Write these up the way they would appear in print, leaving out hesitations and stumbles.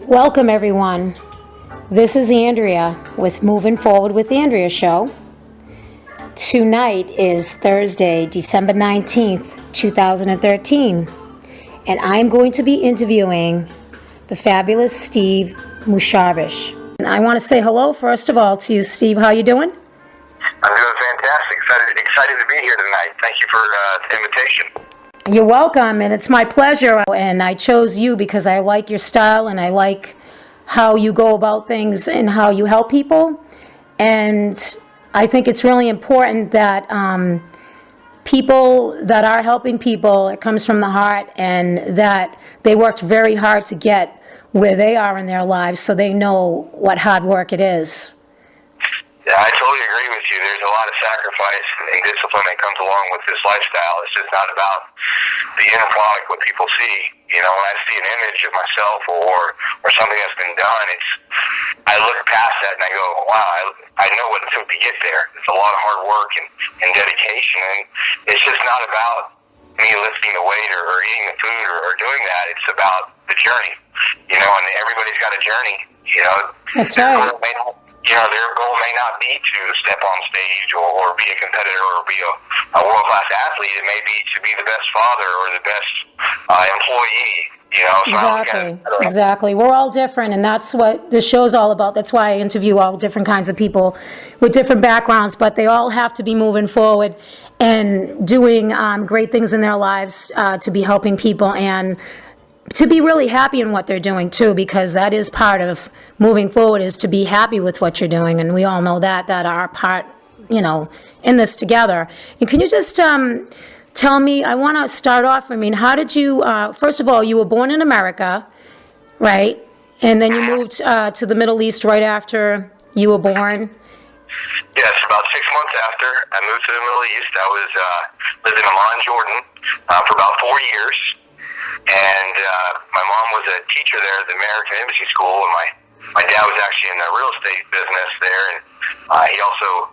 Welcome, everyone. This is Andrea with Moving Forward with Andrea show. Tonight is Thursday, December 19th, 2013, and I'm going to be interviewing the fabulous Steve Mousharbash. And I want to say hello, first of all, to you, Steve. How you doing? I'm doing fantastic. Excited to be here tonight. Thank you for the invitation. You're welcome, and it's my pleasure. And I chose you because I like your style and I like how you go about things and how you help people. And I think it's really important that people that are helping people, it comes from the heart, and that they worked very hard to get where they are in their lives so they know what hard work it is. Yeah, I totally agree with you. There's a lot of sacrifice and discipline that comes along with this lifestyle. It's just not about the end product, what people see. You know, when I see an image of myself or something that's been done, I look past that and I go, wow, I know what it took to get there. It's a lot of hard work and dedication, and it's just not about me lifting the weight or eating the food or doing that. It's about the journey, you know, and everybody's got a journey, you know. That's right. Their goal may not be to step on stage or be a competitor or be a world-class athlete. It may be to be the best father or the best employee, you know. So Exactly. We're all different, and that's what this show's all about. That's why I interview all different kinds of people with different backgrounds, but they all have to be moving forward and doing great things in their lives to be helping people and to be really happy in what they're doing too, because that is part of moving forward, is to be happy with what you're doing, and we all know that our part, you know, in this together. And can you just tell me, I want to start off, I mean, how did you, first of all, you were born in America, right? And then you moved to the Middle East right after you were born? Yes, about 6 months after I moved to the Middle East. I was lived in Amman, Jordan for about 4 years. And my mom was a teacher there at the American Embassy School, and my dad was actually in the real estate business there, and he also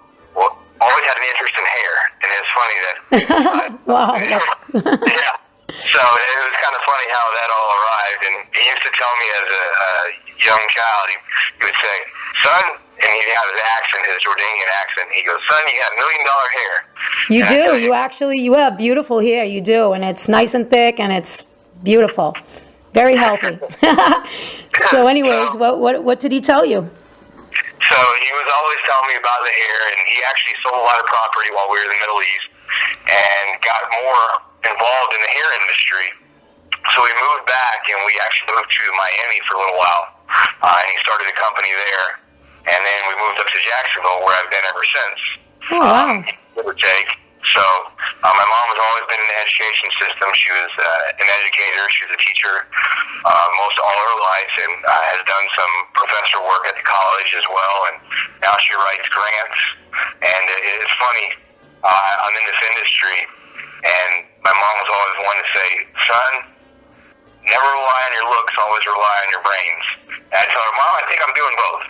always had an interest in hair. And it's funny that wow, yeah. So it was kind of funny how that all arrived. And he used to tell me as a young child, he would say, "Son," and he'd have his accent, his Jordanian accent. He goes, "Son, you got $1 million hair." You and do. You have beautiful hair. You do, and it's nice and thick, and it's beautiful, very healthy. So anyways, what did he tell you? So he was always telling me about the hair, and he actually sold a lot of property while we were in the Middle East and got more involved in the hair industry. So we moved back, and we actually moved to Miami for a little while, and he started a company there. And then we moved up to Jacksonville, where I've been ever since. Oh, wow. Give or take. So my mom has always been in the education system. She was an educator. She was a teacher most all her life, and has done some professor work at the college as well. And now she writes grants. And it's funny, I'm in this industry, and my mom was always one to say, "Son, never rely on your looks, always rely on your brains." And I tell her, "Mom, I think I'm doing both."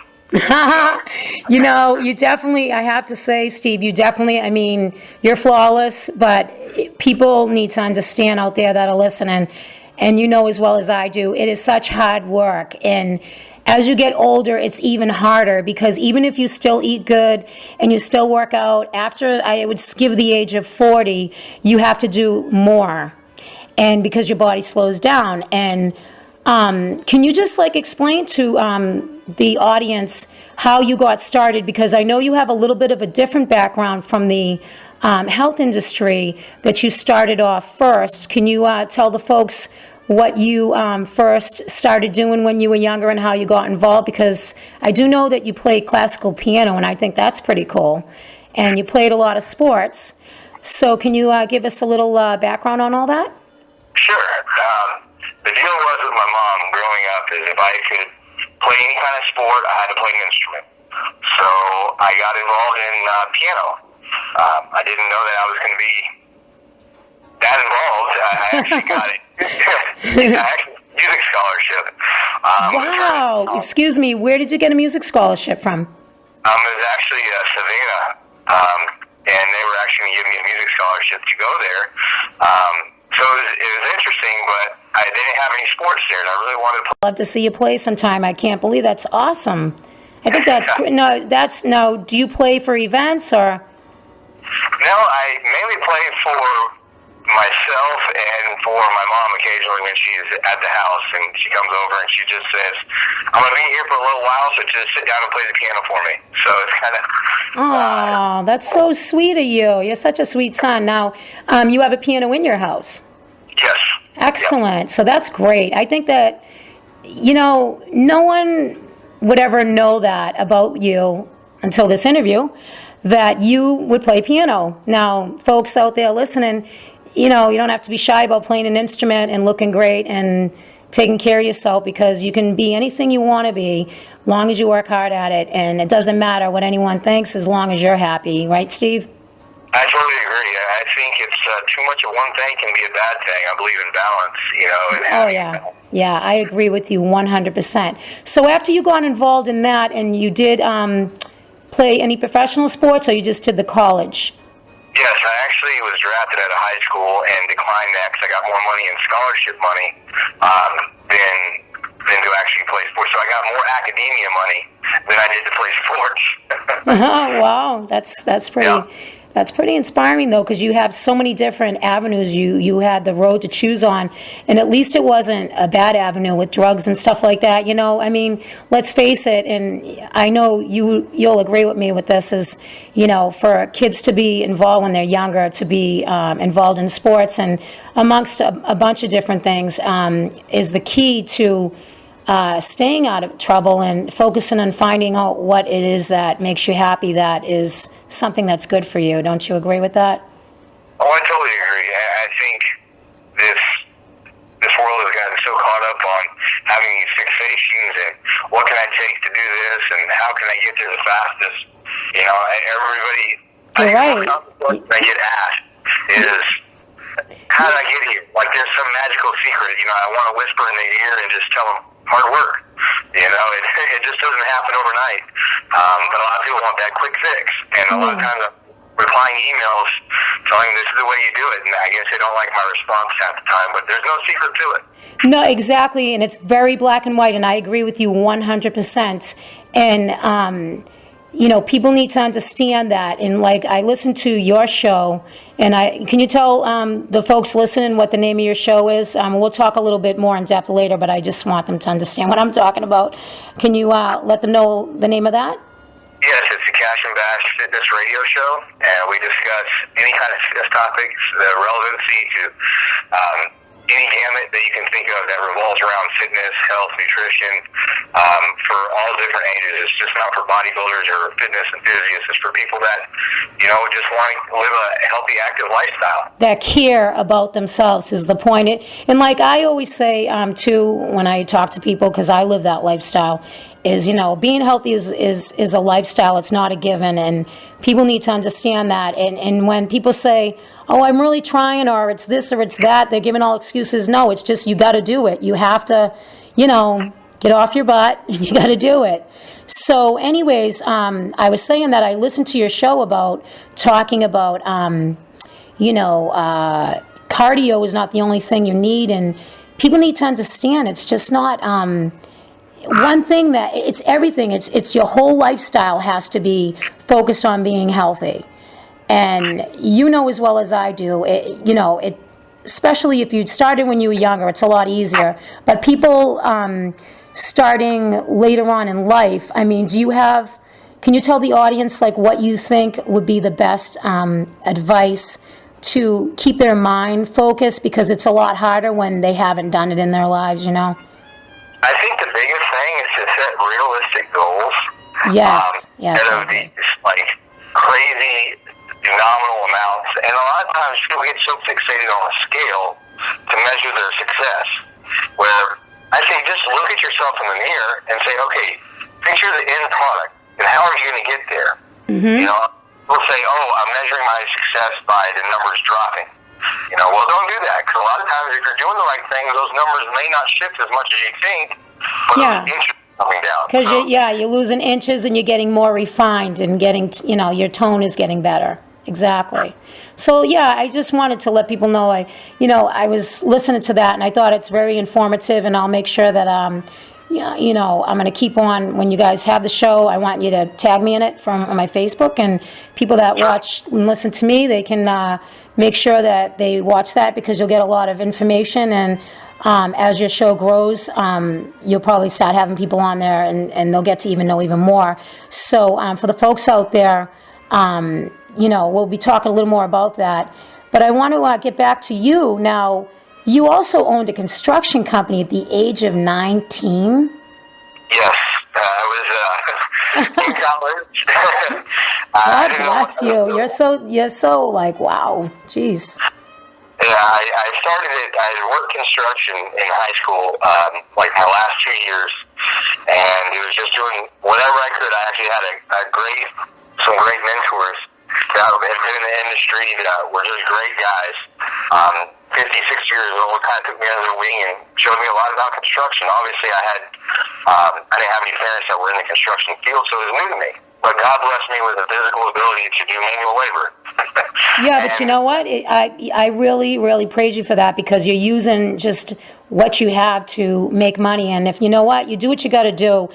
You know, you definitely, I have to say, Steve, I mean, you're flawless, but people need to understand out there that are listening, and you know as well as I do, it is such hard work. And as you get older, it's even harder, because even if you still eat good and you still work out, after I would give the age of 40, you have to do more, and because your body slows down. And can you just explain to the audience how you got started? Because I know you have a little bit of a different background from the health industry, that you started off first. Can you tell the folks what you first started doing when you were younger and how you got involved? Because I do know that you played classical piano, and I think that's pretty cool. And you played a lot of sports. So can you give us a little background on all that? Sure. The deal was with my mom growing up is if I could play any kind of sport, I had to play an instrument. So I got involved in piano. I didn't know that I was going to be that involved. I actually got it. Music scholarship. Wow. Excuse me, where did you get a music scholarship from? It was actually Savannah, and they were actually going to give me a music scholarship to go there. So it was interesting, but they didn't have any sports there, and I really wanted to Love to see you play sometime. I can't believe that's awesome. I think that's great. No, do you play for events or? No, I mainly play for myself and for my mom occasionally when she's at the house, and she comes over and she just says, I'm going to be here for a little while, so just sit down and play the piano for me. So it's kind of... Oh, that's so sweet of you. You're such a sweet son. Now, you have a piano in your house. Yes. Excellent. So that's great. I think that, no one would ever know that about you until this interview, that you would play piano. Now, folks out there listening, you don't have to be shy about playing an instrument and looking great and taking care of yourself, because you can be anything you want to be as long as you work hard at it, and it doesn't matter what anyone thinks as long as you're happy. Right, Steve? I totally agree. I think it's too much of one thing can be a bad thing. I believe in balance, Oh, yeah. Yeah, I agree with you 100%. So after you got involved in that, and you did play any professional sports, or you just did the college? Yes, I actually was drafted out of high school and declined that because I got more money in scholarship money than to actually play sports. So I got more academia money than I did to play sports. Wow, that's pretty. Yeah. That's pretty inspiring, though, because you have so many different avenues you had the road to choose on, and at least it wasn't a bad avenue with drugs and stuff like that. I mean, let's face it, and I know you'll agree with me with this, is, for kids to be involved when they're younger, to be involved in sports and amongst a bunch of different things is the key to staying out of trouble and focusing on finding out what it is that makes you happy, that is something that's good for you. Don't you agree with that? Oh, I totally agree. I think this world has gotten so caught up on having these fixations and what can I take to do this and how can I get there the fastest. Everybody, You're right. I get asked is, how did I get here? Like there's some magical secret. I want to whisper in their ear and just tell them hard work. It just doesn't happen overnight. But a lot of people want that quick fix. And a lot of times I'm replying emails telling them this is the way you do it. And I guess they don't like my response half the time, but there's no secret to it. No, exactly. And it's very black and white. And I agree with you 100%. And, people need to understand that. And I listened to your show, and can you tell the folks listening what the name of your show is? We'll talk a little bit more in depth later, but I just want them to understand what I'm talking about. Can you let them know the name of that? Yes, it's the Kash Bash Fitness Radio show, and we discuss any kind of fitness topics, the relevancy to any gamut that you can think of that revolves around fitness, health, nutrition, for all different ages. It's just not for bodybuilders or fitness enthusiasts. It's for people that, just want to live a healthy, active lifestyle. That care about themselves is the point. And like I always say, too, when I talk to people, because I live that lifestyle, is, being healthy is a lifestyle. It's not a given. And people need to understand that. And when people say, oh, I'm really trying, or it's this or it's that, they're giving all excuses. No, it's just you got to do it. You have to, get off your butt, and you got to do it. So anyways, I was saying that I listened to your show about talking about, cardio is not the only thing you need, and people need to understand it's just not one thing, that it's everything. It's your whole lifestyle has to be focused on being healthy. And as well as I do, especially if you started when you were younger, it's a lot easier. But people starting later on in life, I mean, can you tell the audience what you think would be the best advice to keep their mind focused, because it's a lot harder when they haven't done it in their lives, I think the biggest thing is to set realistic goals. Yes, yes. Instead of these crazy, nominal amounts. And a lot of times people get so fixated on a scale to measure their success, where I say just look at yourself in the mirror and say, okay, picture the end product, and how are you going to get there? Mm-hmm. We'll say, oh, I'm measuring my success by the numbers dropping. Well, don't do that, because a lot of times if you're doing the right things, those numbers may not shift as much as you think, but those inches are coming down. Because you're losing inches and you're getting more refined and getting, your tone is getting better. Exactly. So yeah, I just wanted to let people know. I was listening to that, and I thought it's very informative. And I'll make sure that yeah, I'm going to keep on when you guys have the show. I want you to tag me in it on my Facebook, and people that watch and listen to me, they can make sure that they watch that, because you'll get a lot of information. And as your show grows, you'll probably start having people on there, and they'll get to know even more. So for the folks out there, we'll be talking a little more about that. But I want to get back to you. Now, you also owned a construction company at the age of 19? Yes, I was in college. God bless you. You're so like, wow, jeez. Yeah, I started it. I worked construction in high school, like my last 2 years, and it was just doing whatever I could. I actually had some great mentors that have been in the industry that were just great guys. 56 years old, kind of took me under their wing and showed me a lot about construction. Obviously, I didn't have any parents that were in the construction field, so it was new to me. But God blessed me with a physical ability to do manual labor. Yeah, but you know what? I really, really praise you for that, because you're using just what you have to make money. And if you know what, you do what you got to do,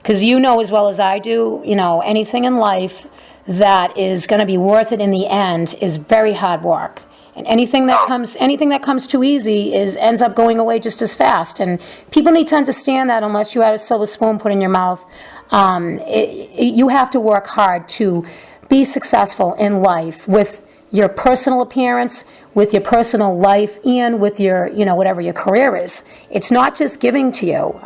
because you know as well as I do, anything in life that is going to be worth it in the end is very hard work. And anything that comes too easy ends up going away just as fast. And people need to understand that, unless you had a silver spoon put in your mouth. You have to work hard to be successful in life, with your personal appearance, with your personal life, and with your, whatever your career is. It's not just giving to you.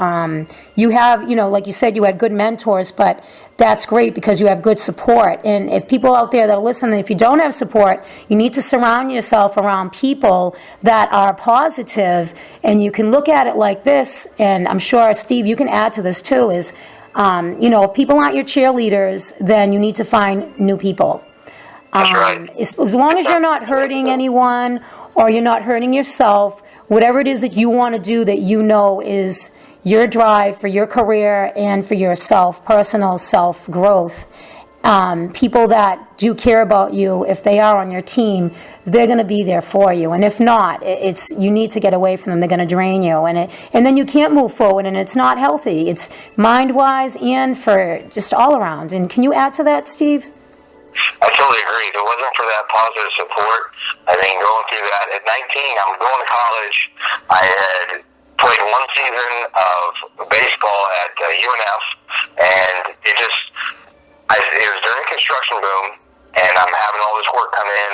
You have, like you said, you had good mentors, but that's great because you have good support. And if people out there that are listening, if you don't have support, you need to surround yourself around people that are positive. And you can look at it like this, and I'm sure, Steve, you can add to this too, is, if people aren't your cheerleaders, then you need to find new people. That's right. As long as you're not hurting anyone, or you're not hurting yourself, whatever it is that you want to do that is your drive for your career and for your personal self-growth, people that do care about you, if they are on your team, they're going to be there for you. And if not, you need to get away from them. They're going to drain you, and then you can't move forward, and it's not healthy. It's mind-wise and for just all around. And can you add to that, Steve? I totally agree. If it wasn't for that positive support, going through that at 19, I was going to college. I had played one season of baseball at UNF, and it was during construction boom, and I'm having all this work come in.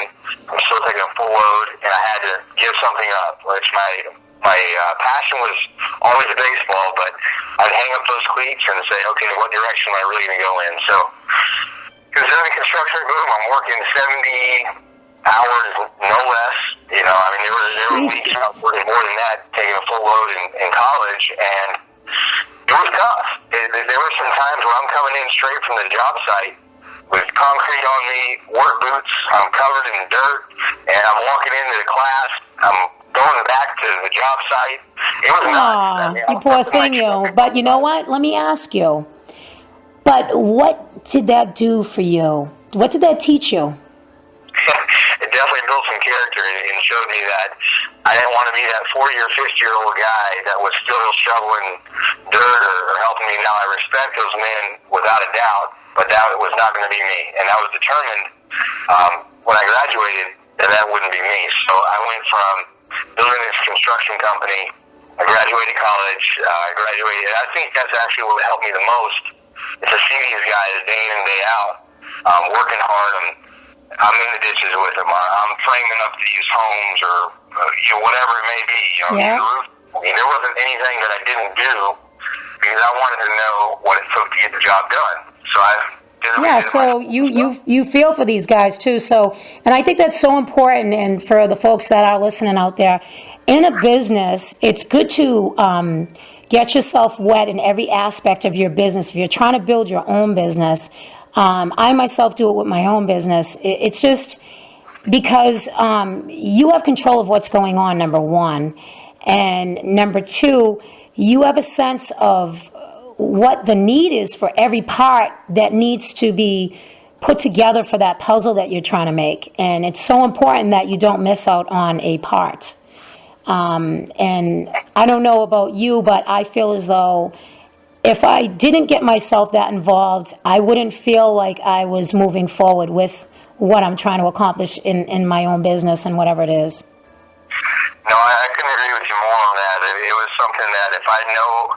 I'm still taking a full load, and I had to give something up. Which my passion was always baseball, but I'd hang up those cleats and say, okay, what direction am I really going to go in? So, because during the construction boom, I'm working 70 hours, no less. There were weeks I was working more than that, taking a full load in college, and it was tough. There were some times where I'm coming in straight from the job site with concrete on me, work boots, I'm covered in dirt, and I'm walking into the class, I'm going back to the job site. It was nuts. You poor thing, you. But you know what? Let me ask you. But what did that do for you? What did that teach you? It definitely built some character and showed me that I didn't want to be that 40 or 50-year-old guy that was still shoveling dirt or helping me. Now, I respect those men without a doubt, but that was not going to be me. And I was determined when I graduated that wouldn't be me. So I went from building this construction company. I graduated college. And I think that's actually what helped me the most. It's to see these guys day in and day out, working hard. I'm in the ditches with them. I'm framing up these homes or whatever it may be. Yeah. There wasn't anything that I didn't do because I wanted to know what it took to get the job done. So so you feel for these guys too. So, and I think that's so important. And for the folks that are listening out there, in a business, it's good to get yourself wet in every aspect of your business. If you're trying to build your own business, I myself do it with my own business. It's just because you have control of what's going on, number one. And number two, you have a sense of what the need is for every part that needs to be put together for that puzzle that you're trying to make. And it's so important that you don't miss out on a part. And I don't know about you, but I feel as though if I didn't get myself that involved, I wouldn't feel like I was moving forward with what I'm trying to accomplish in my own business and whatever it is. No, I couldn't agree with you more on that. It was something that if I knew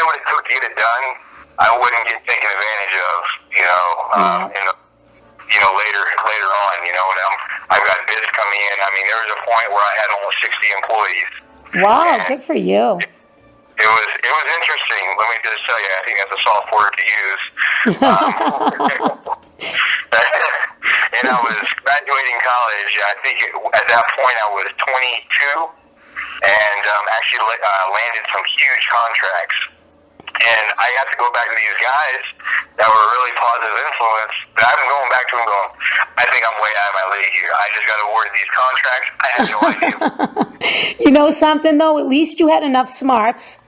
what it took to get it done, I wouldn't get taken advantage of, later on, and I've got bids coming in. I mean, there was a point where I had almost 60 employees. Wow, good for you. It was interesting. Let me just tell you, I think that's a soft word to use. And I was graduating college. I think at that point I was 22, and actually landed some huge contracts. And I got to go back to these guys that were a really positive influence. But I've been going back to them going, I think I'm way out of my league here. I just got awarded these contracts. I had no idea. You know something, though? At least you had enough smarts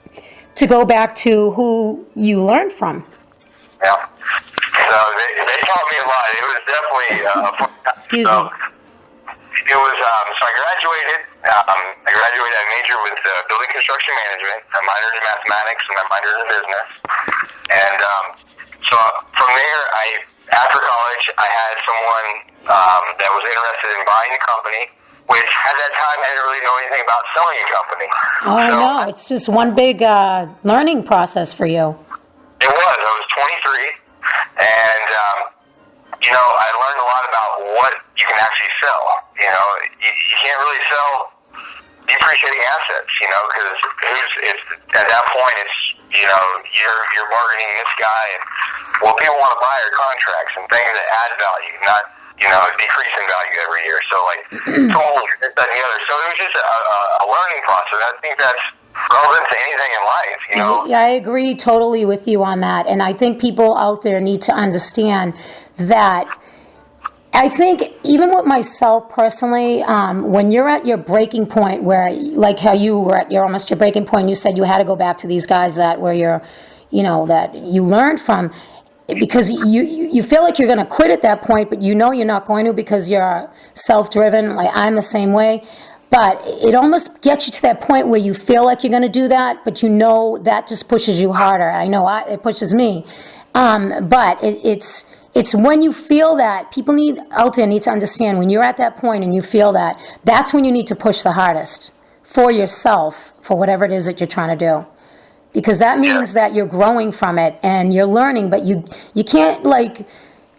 to go back to who you learned from. Yeah. So they taught me a lot. It was definitely Excuse me. It was, so I graduated. I majored with building construction management. I minored in mathematics, and I minored in business. And so from there, after college, I had someone that was interested in buying a company, which at that time I didn't really know anything about selling a company. Oh, so, no, it's just one big learning process for you. It was. I was 23, and I learned a lot about what you can actually sell. You can't really sell depreciating assets, because at that point it's you're bargaining this guy, and what people want to buy are contracts and things that add value, not decrease in value every year. So tools, this, that, and the other. So it was just a learning process. I think that's relevant to anything in life. Yeah, I agree totally with you on that, and I think people out there need to understand that. I think even with myself personally, when you're at your breaking point, where like how you were at almost your breaking point, you said you had to go back to these guys that were that you learned from, because you feel like you're going to quit at that point, but you're not going to because you're self-driven. Like I'm the same way, but it almost gets you to that point where you feel like you're going to do that, but that just pushes you harder. I know it pushes me, but it's when you feel that, people out there need to understand, when you're at that point and you feel that, that's when you need to push the hardest for yourself, for whatever it is that you're trying to do. Because that means that you're growing from it and you're learning, but you can't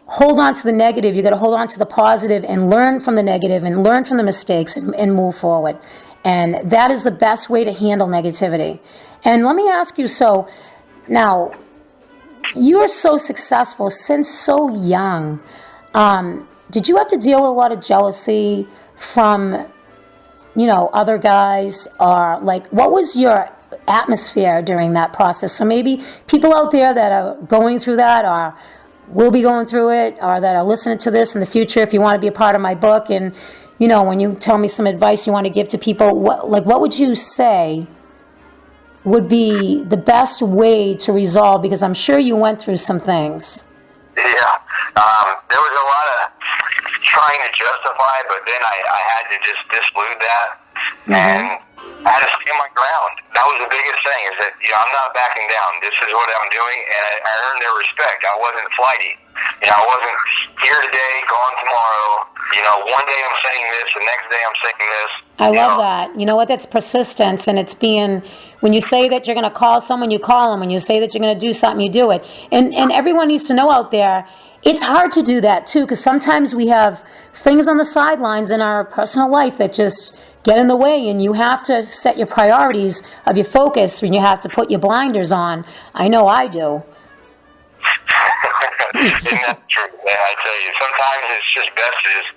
hold on to the negative. You got to hold on to the positive and learn from the negative and learn from the mistakes and move forward. And that is the best way to handle negativity. And let me ask you, so now, you are so successful since so young. Did you have to deal with a lot of jealousy from, other guys? Or what was your atmosphere during that process? So maybe people out there that are going through that or will be going through it or that are listening to this in the future, if you want to be a part of my book and, when you tell me some advice you want to give to people, what would you say would be the best way to resolve, because I'm sure you went through some things. Yeah. There was a lot of trying to justify, but then I had to just disbelieve that. Mm-hmm. And I had to stand my ground. That was the biggest thing, is that, I'm not backing down. This is what I'm doing, and I earned their respect. I wasn't flighty. I wasn't here today, gone tomorrow. One day I'm saying this, the next day I'm saying this. I love that. You know what? That's persistence, and it's being, when you say that you're going to call someone, you call them. When you say that you're going to do something, you do it. And everyone needs to know out there, it's hard to do that too, because sometimes we have things on the sidelines in our personal life that just get in the way, and you have to set your priorities of your focus, and you have to put your blinders on. I know I do. Isn't that true? I tell you, sometimes it's just best to just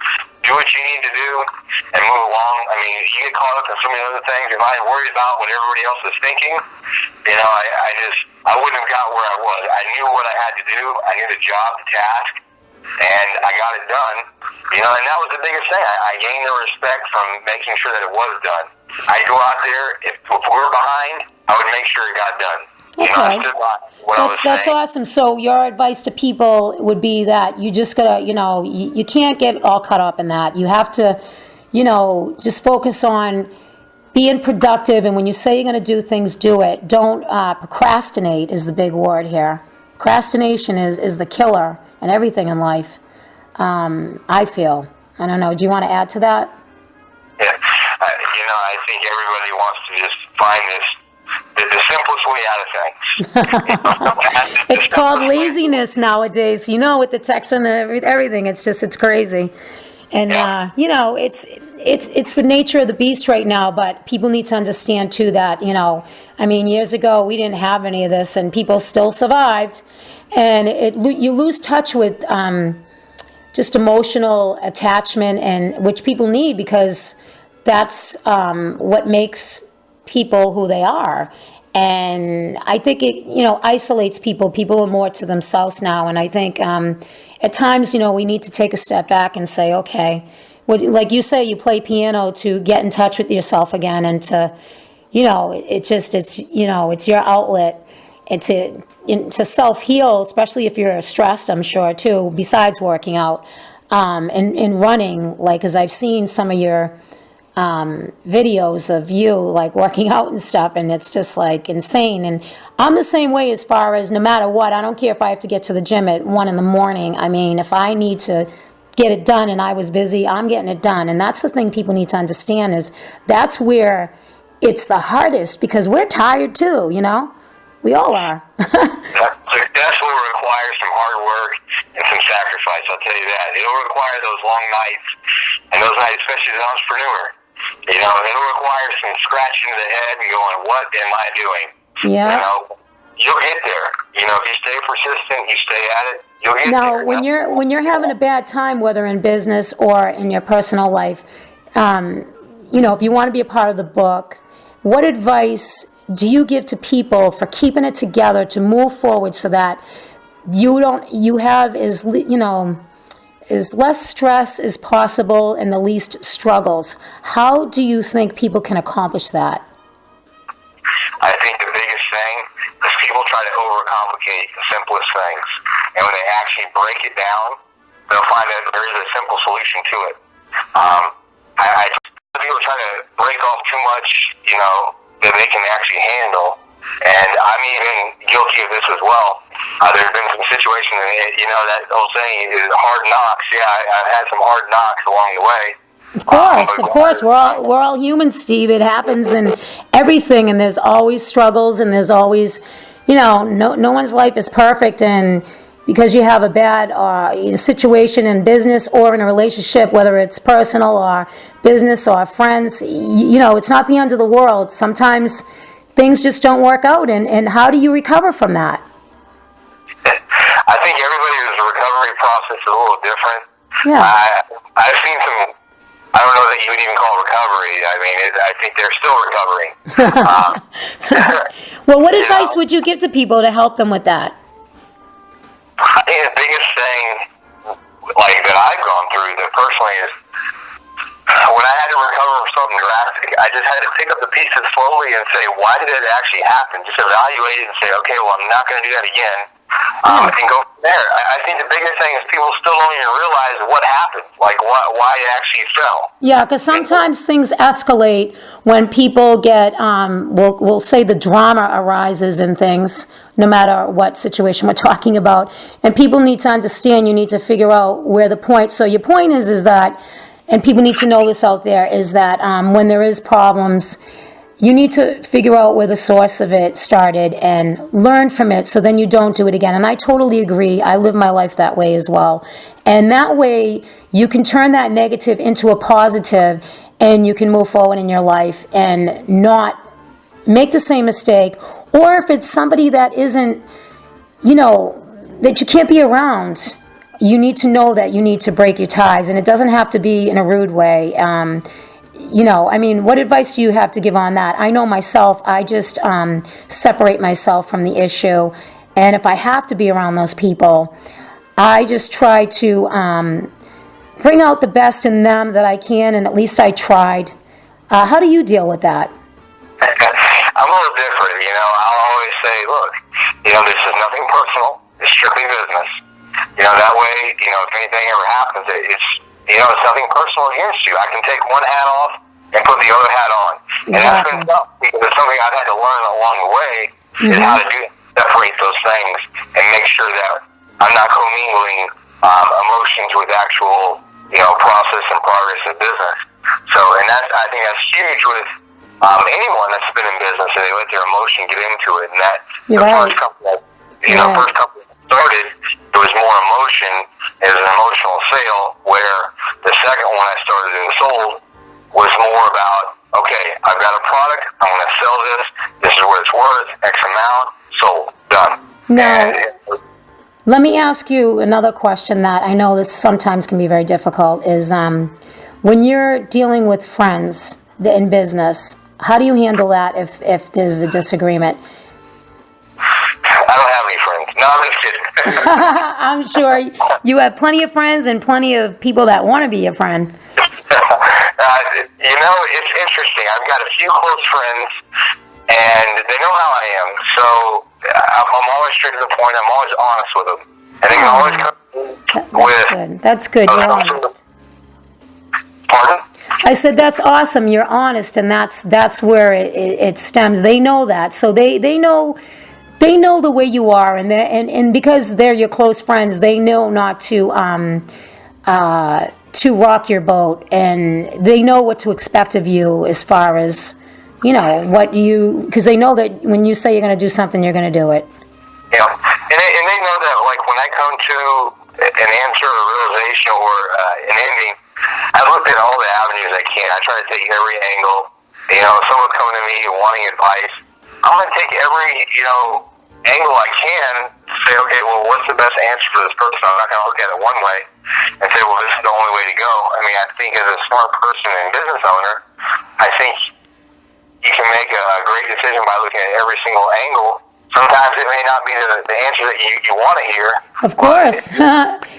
do what you need to do and move along. I mean, you get caught up in so many other things. If I worried about what everybody else is thinking, I wouldn't have got where I was. I knew what I had to do. I knew the job, the task, and I got it done. And that was the biggest thing. I gained the respect from making sure that it was done. I'd go out there, if we were behind, I would make sure it got done. You know, I stood by what I was That's saying. awesome. So your advice to people would be that you just gotta, you can't get all caught up in that. You have to, just focus on being productive. And when you say you're going to do things, do it. Don't procrastinate is the big word here. Procrastination is the killer in everything in life. I feel. I don't know. Do you want to add to that? Yeah. I think everybody wants to just find the simplest way out of things. It's called laziness nowadays, with the text and everything. It's crazy. And, it's the nature of the beast right now, but people need to understand, too, that, years ago we didn't have any of this, and people still survived. And you lose touch with just emotional attachment, and which people need, because that's what makes people who they are. And I think it, isolates people. People are more to themselves now. And I think at times, we need to take a step back and say, okay, like you say, you play piano to get in touch with yourself again, and to, it's your outlet, and to self-heal, especially if you're stressed, I'm sure, too, besides working out and running, because I've seen some of your videos of you working out and stuff, and it's just insane. And I'm the same way, as far as no matter what, I don't care if I have to get to the gym at 1 a.m. If I need to get it done and I was busy, I'm getting it done. And that's the thing people need to understand, is that's where it's the hardest, because we're tired too, we all are. That's what requires some hard work and some sacrifice, I'll tell you that. It'll require those long nights, and those nights, especially as an entrepreneur, it'll require some scratching of the head and going, what am I doing? Yeah. You'll get there. If you stay persistent, you stay at it, you'll get there. Now, when you're having a bad time, whether in business or in your personal life, if you want to be a part of the book, what advice do you give to people for keeping it together to move forward, so that you have as less stress as possible and the least struggles? How do you think people can accomplish that? I think the biggest thing is people try to overcomplicate the simplest things, and when they actually break it down, they'll find that there is a simple solution to it. People try to break off too much, that they can actually handle, and I'm even guilty of this as well. There's been some situations, that old saying is hard knocks. Yeah, I've had some hard knocks along the way. Of course, we're all humans, Steve. It happens in everything, and there's always struggles, and there's always, no one's life is perfect, and because you have a bad situation in business or in a relationship, whether it's personal or business or friends, it's not the end of the world. Sometimes things just don't work out, and how do you recover from that? I think everybody's recovery process is a little different. Yeah. I've seen some, I don't know that you would even call recovery. I think they're still recovering. Well, what advice would you give to people to help them with that? I think the biggest thing, that I've gone through that personally is, when I had to recover from something drastic, I just had to pick up the pieces slowly and say, why did it actually happen? Just evaluate it and say, okay, well, I'm not going to do that again. And go from there. I think the biggest thing is people still don't even realize what happened, why it actually fell. Yeah, because sometimes things escalate when people get, we'll say the drama arises in things, no matter what situation we're talking about. And people need to understand, you need to figure out where the point, so your point is that, and people need to know this out there, is that when there is problems, you need to figure out where the source of it started and learn from it, so then you don't do it again. And I totally agree. I live my life that way as well. And that way, you can turn that negative into a positive, and you can move forward in your life and not make the same mistake. Or if it's somebody that isn't, that you can't be around, you need to know that you need to break your ties. And it doesn't have to be in a rude way. What advice do you have to give on that? I know myself, I just separate myself from the issue. And if I have to be around those people, I just try to bring out the best in them that I can, and at least I tried. How do you deal with that? I'm a little different, I'll always say, look, this is nothing personal. It's strictly business. That way, if anything ever happens, it's nothing personal against you. I can take one hat off and put the other hat on. And that's been tough because it's something I've had to learn along the way is how to separate those things and make sure that I'm not commingling emotions with actual, process and progress of business. So, and I think that's huge with anyone that's been in business and they let their emotion get into it. And that first company, first company started, it was more emotion. It was an emotional sale, where the second one I started and sold was more about, okay, I've got a product, I'm going to sell this, this is what it's worth, X amount, sold, done. Now, let me ask you another question that I know this sometimes can be very difficult, is when you're dealing with friends in business, how do you handle that if there's a disagreement? I don't have any friends. No, I'm just kidding. I'm sure you have plenty of friends and plenty of people that want to be your friend. It's interesting. I've got a few close friends, and they know how I am. So I'm always straight to the point. I'm always honest with them. And they can always come with... That's good. You're honest. Pardon? I said, that's awesome. You're honest, and that's where it stems. They know that. So they know the way you are, and because they're your close friends, they know not to rock your boat, and they know what to expect of you as far as, because they know that when you say you're going to do something, you're going to do it. Yeah, and they know that, like, when I come to an answer or realization or an ending, I look at all the avenues I can. I try to take every angle. If someone's coming to me wanting advice, I'm going to take every, angle I can to say, okay, well, what's the best answer for this person? I'm not going to look at it one way and say, well, this is the only way to go. I mean, I think as a smart person and business owner, I think you can make a great decision by looking at every single angle. Sometimes it may not be the answer that you want to hear. Of course.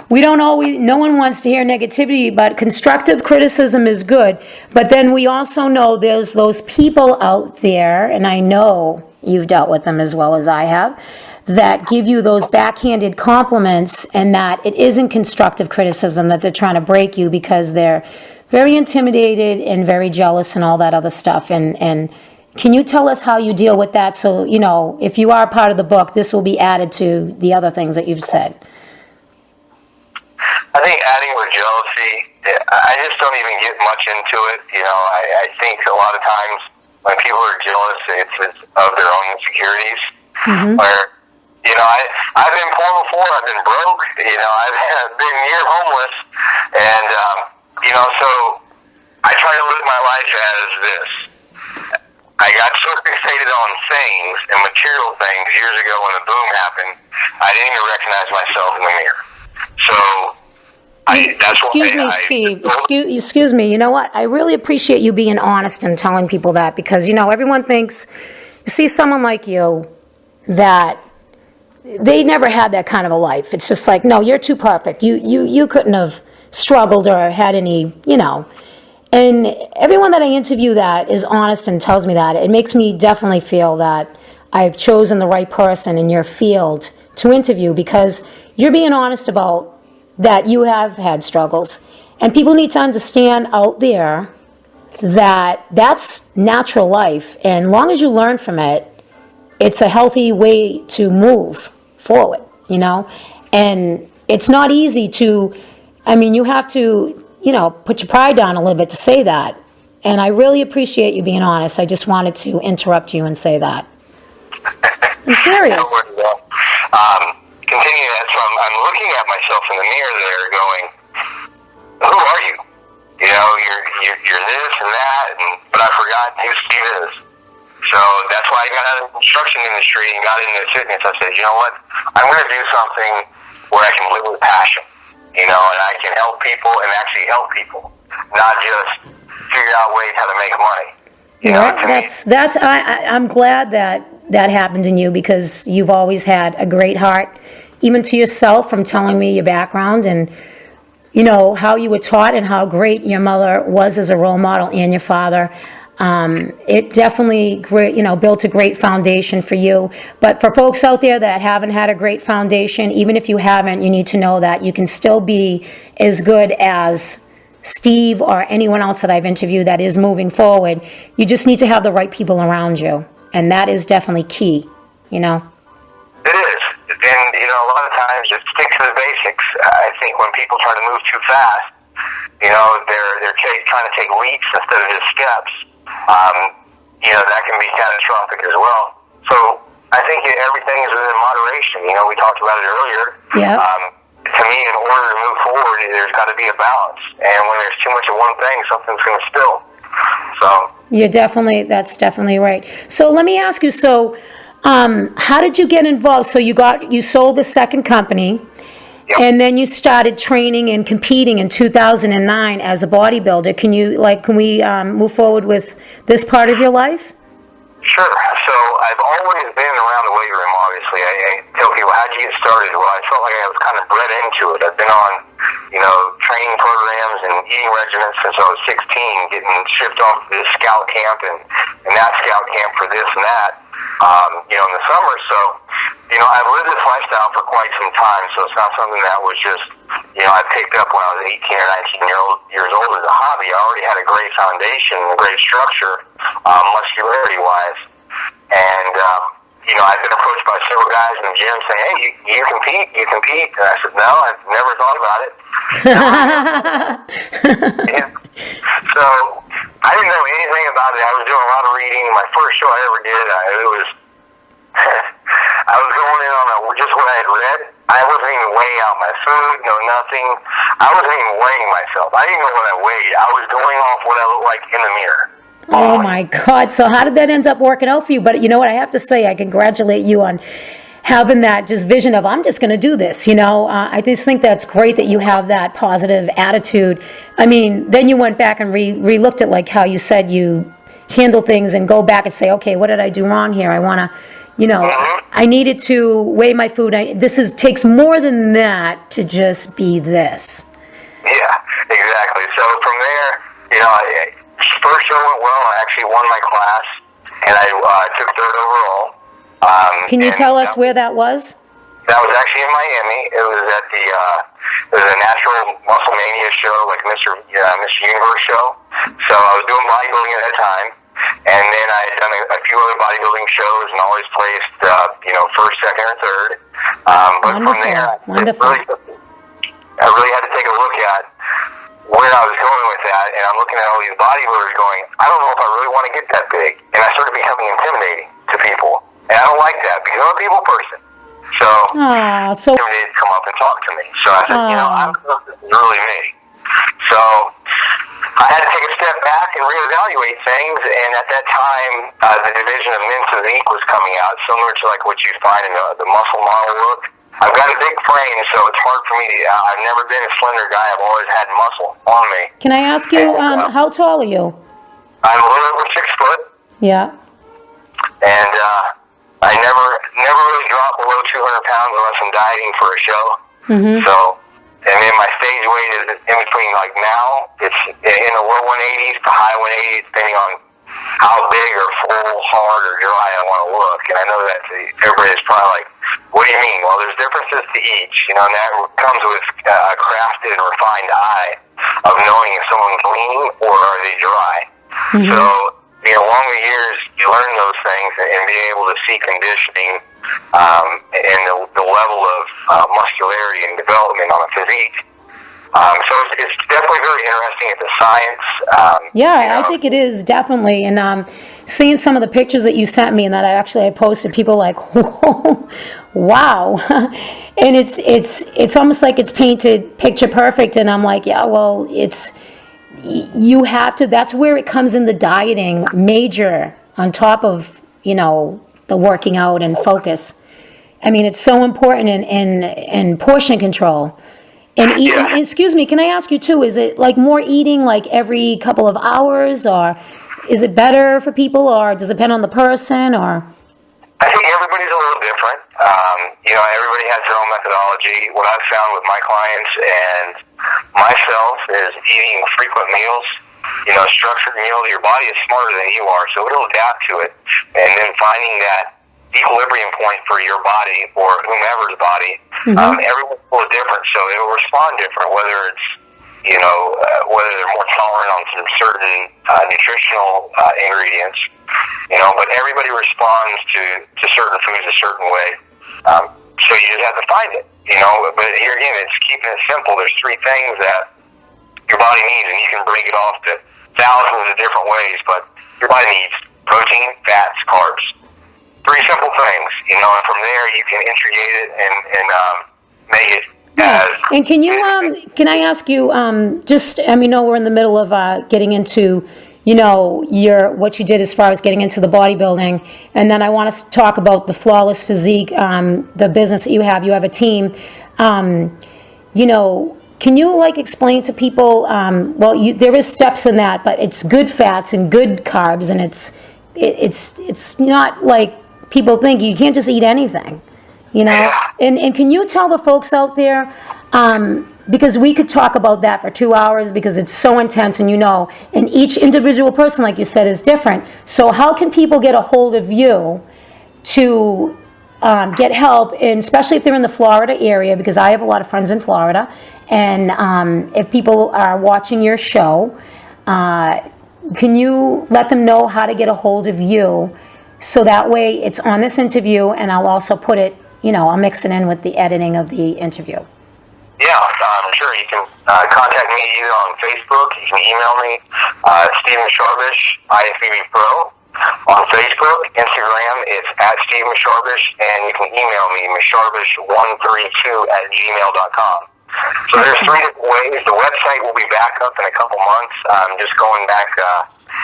No one wants to hear negativity, but constructive criticism is good. But then we also know there's those people out there, and I know you've dealt with them as well as I have, that give you those backhanded compliments, and that it isn't constructive criticism, that they're trying to break you because they're very intimidated and very jealous and all that other stuff. And can you tell us how you deal with that? So, if you are part of the book, this will be added to the other things that you've said. I think adding with jealousy, I just don't even get much into it. I think a lot of times when people are jealous, it's of their own insecurities. Where, I've been poor before, I've been broke, I've been near homeless, and, so I try to live my life as this. I got so fixated on things and material things years ago when the boom happened, I didn't even recognize myself in the mirror. So, Excuse me, Steve. Excuse me. You know what? I really appreciate you being honest and telling people that, because, everyone thinks, you see someone like you, that they never had that kind of a life. It's just like, no, you're too perfect. You couldn't have struggled or had any, And everyone that I interview that is honest and tells me that, it makes me definitely feel that I've chosen the right person in your field to interview, because you're being honest about that you have had struggles. And people need to understand out there that that's natural life. And long as you learn from it, it's a healthy way to move forward, And it's not easy to, you have to, put your pride down a little bit to say that. And I really appreciate you being honest. I just wanted to interrupt you and say that. I'm serious. Continuing that, so I'm looking at myself in the mirror there going, who are you? You're this and that, but I forgot who Steve is. So that's why I got out of the construction industry and got into fitness. I said, you know what? I'm going to do something where I can live with passion, and I can help people and actually help people, not just figure out ways how to make money. I'm glad that happened in you, because you've always had a great heart, even to yourself, from telling me your background and, how you were taught and how great your mother was as a role model and your father. It definitely built a great foundation for you. But for folks out there that haven't had a great foundation, even if you haven't, you need to know that you can still be as good as Steve or anyone else that I've interviewed that is moving forward. You just need to have the right people around you, and that is definitely key, It is. And, a lot of times just stick to the basics. I think when people try to move too fast, they're trying to take leaps instead of just steps. That can be catastrophic as well. So I think everything is within moderation. We talked about it earlier. Yeah. To me, in order to move forward, there's got to be a balance. And when there's too much of one thing, something's going to spill. So that's definitely right. So let me ask you, how did you get involved? So you sold the second company, yep. And then you started training and competing in 2009 as a bodybuilder. Can we move forward with this part of your life? Sure. So I've always been around the weight room, obviously. I tell people, how'd you get started? Well, I felt like I was kind of bred into it. I've been on, training programs and eating regimens since I was 16, getting shipped off to this scout camp and that scout camp for this and that, in the summer. So, I've lived this lifestyle for quite some time, so it's not something that was just, I picked up when I was 18 or 19 years old as a hobby. I already had a great foundation, a great structure, muscularity-wise. And, I've been approached by several guys in the gym saying, hey, you compete? And I said, no, I've never thought about it. Yeah. So I didn't know anything about it. I was doing a lot of reading. My first show I ever did, I was going in on just what I had read. I wasn't even weighing out my food, nothing. I wasn't even weighing myself. I didn't know what I weighed. I was going off what I looked like in the mirror. Oh my God. So how did that end up working out for you? But you know what? I have to say, I congratulate you on having that just vision of, I'm just going to do this. I just think that's great that you have that positive attitude. I mean, then you went back and re-looked at, like how you said you handle things and go back and say, okay, what did I do wrong here? I want to, I needed to weigh my food. Takes more than that to just be this. Yeah, exactly. So from there, first show went well. I actually won my class, and I took third overall. Can you tell us where that was? That was actually in Miami. It was at it was a Natural Muscle Mania show, like Mr. Universe show. So I was doing bodybuilding at that time, and then I had done a few other bodybuilding shows and always placed, first, second, or third. But Wonderful. From there, Wonderful. I really had to take a look at where I was going with that, and I'm looking at all these bodybuilders going, I don't know if I really want to get that big. And I started becoming intimidating to people. And I don't like that because I'm a people person. So they'd come up and talk to me. So I said, I don't know if this is really me. So I had to take a step back and reevaluate things, and at that time, the division of men's physique was coming out, similar to like what you'd find in the muscle model look. I've got a big frame, so it's hard for me to, I've never been a slender guy. I've always had muscle on me. Can I ask you, how tall are you? I'm a little over 6 foot. Yeah. And I never really drop below 200 pounds unless I'm dieting for a show. Mm-hmm. So, and then my stage weight is in between, like now, it's in the low 180s to high 180s, depending on how big or full, hard, or dry I want to look. And I know that everybody's probably like, what do you mean? Well, there's differences to each, and that comes with a crafted and refined eye of knowing if someone's lean or are they dry. Mm-hmm. So, along the years, you learn those things and being able to see conditioning and the level of muscularity and development on a physique. So it's definitely very interesting. It's a science. I think it is, definitely. And seeing some of the pictures that you sent me and that I posted, people like, whoa, wow. And it's almost like it's painted picture perfect. And I'm like, yeah, well, you have to, that's where it comes in the dieting major on top of, the working out and focus. I mean, it's so important in portion control. And excuse me, can I ask you too, is it like more eating like every couple of hours, or is it better for people, or does it depend on the person, or? I think everybody's a little different. Everybody has their own methodology. What I've found with my clients and myself is eating frequent meals structured meal. Your body is smarter than you are, so it'll adapt to it. And then finding that equilibrium point for your body or whomever's body, everyone's a little different, so it'll respond different, whether it's, whether they're more tolerant on some certain nutritional ingredients, but everybody responds to certain foods a certain way. So you just have to find it, but here again, it's keeping it simple. There's 3 things that your body needs, and you can break it off to thousands of different ways, but your body needs protein, fats, carbs. 3 simple things, and from there you can integrate it and make it as... And can I ask you, we're in the middle of getting into, what you did as far as getting into the bodybuilding, and then I want to talk about the Flawless Physique, the business that you have a team. Can you explain to people, there is steps in that, but it's good fats and good carbs, and it's not like people think you can't just eat anything, And can you tell the folks out there, because we could talk about that for 2 hours because it's so intense, and and each individual person, like you said, is different. So how can people get a hold of you to get help, and especially if they're in the Florida area, because I have a lot of friends in Florida, and if people are watching your show, can you let them know how to get a hold of you? So that way it's on this interview, and I'll also put it, I'll mix it in with the editing of the interview. Yeah, sure. You can contact me either on Facebook. You can email me, Steve Mousharbash, IFBB PRO. On Facebook, Instagram, it's @Steve Mousharbash, and you can email me, mousharbash132@gmail.com. So there's 3 different ways. The website will be back up in a couple months. I'm just going back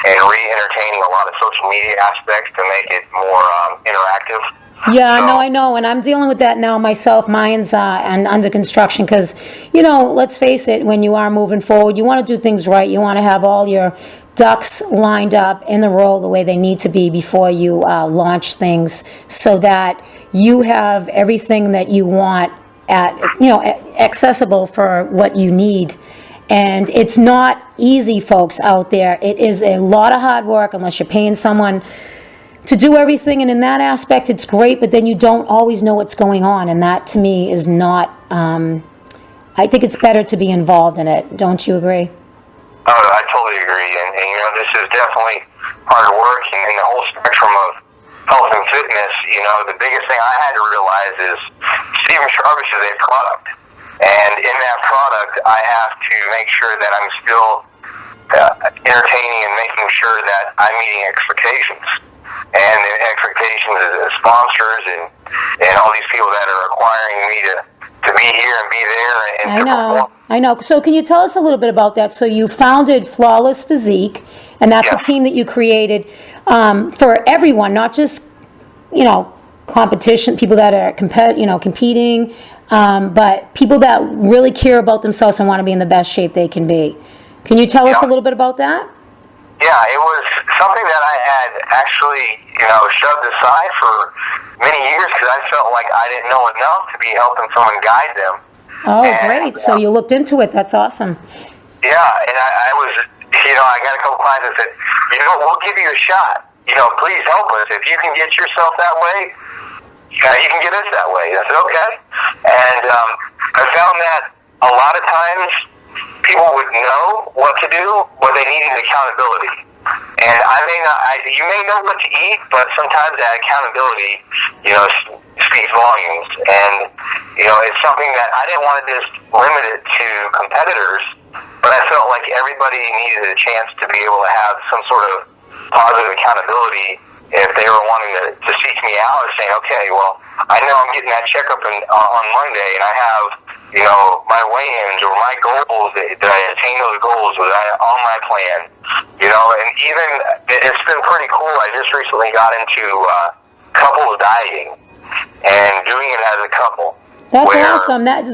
and re-entertaining a lot of social media aspects to make it more interactive. Yeah, I know, and I'm dealing with that now myself. Mine's under construction because, let's face it, when you are moving forward, you want to do things right. You want to have all your ducks lined up in the row the way they need to be before you launch things, so that you have everything that you want accessible for what you need. And it's not easy, folks out there. It is a lot of hard work unless you're paying someone to do everything, and in that aspect it's great, but then you don't always know what's going on, and that to me is not, I think it's better to be involved in it. Don't you agree? Oh, I totally agree, and this is definitely hard work, and the whole spectrum of health and fitness, the biggest thing I had to realize is Steve Mousharbash is a product, and in that product I have to make sure that I'm still entertaining and making sure that I'm meeting expectations. And the expectations of sponsors and all these people that are requiring me to be here and be there and I know. So can you tell us a little bit about that? So you founded Flawless Physique, and that's a team that you created for everyone, not just competition, people that are competing, but people that really care about themselves and want to be in the best shape they can be. Can you tell us a little bit about that? Yeah, it was something that I had actually, shoved aside for many years because I felt like I didn't know enough to be helping someone guide them. Oh, great. So you looked into it. That's awesome. Yeah, and I was, I got a couple clients that said, we'll give you a shot. Please help us. If you can get yourself that way, you can get us that way. I said, okay. And I found that a lot of times people would know what to do, but they needed accountability. And you may know what to eat, but sometimes that accountability, speaks volumes. And, it's something that I didn't want to just limit it to competitors, but I felt like everybody needed a chance to be able to have some sort of positive accountability if they were wanting to seek me out and saying, okay, well, I know I'm getting that checkup on Monday, and I have, my weigh-ins or my goals, did I attain those goals? Was I on my plan? And even, it's been pretty cool. I just recently got into couples dieting and doing it as a couple. That's awesome. That's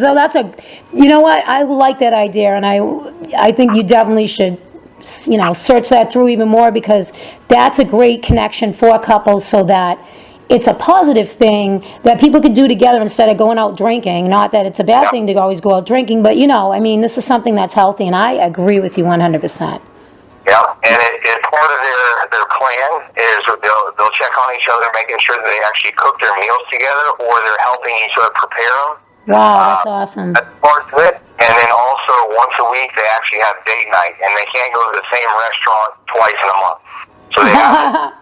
you know what? I like that idea, and I think you definitely should, search that through even more, because that's a great connection for couples, so that it's a positive thing that people could do together instead of going out drinking. Not that it's a bad thing to always go out drinking, but this is something that's healthy, and I agree with you 100%. Yeah, and part of their plan is they'll check on each other, making sure that they actually cook their meals together, or they're helping each other prepare them. Wow, that's awesome. That's part of it. And then also once a week they actually have date night, and they can't go to the same restaurant twice in a month. So they have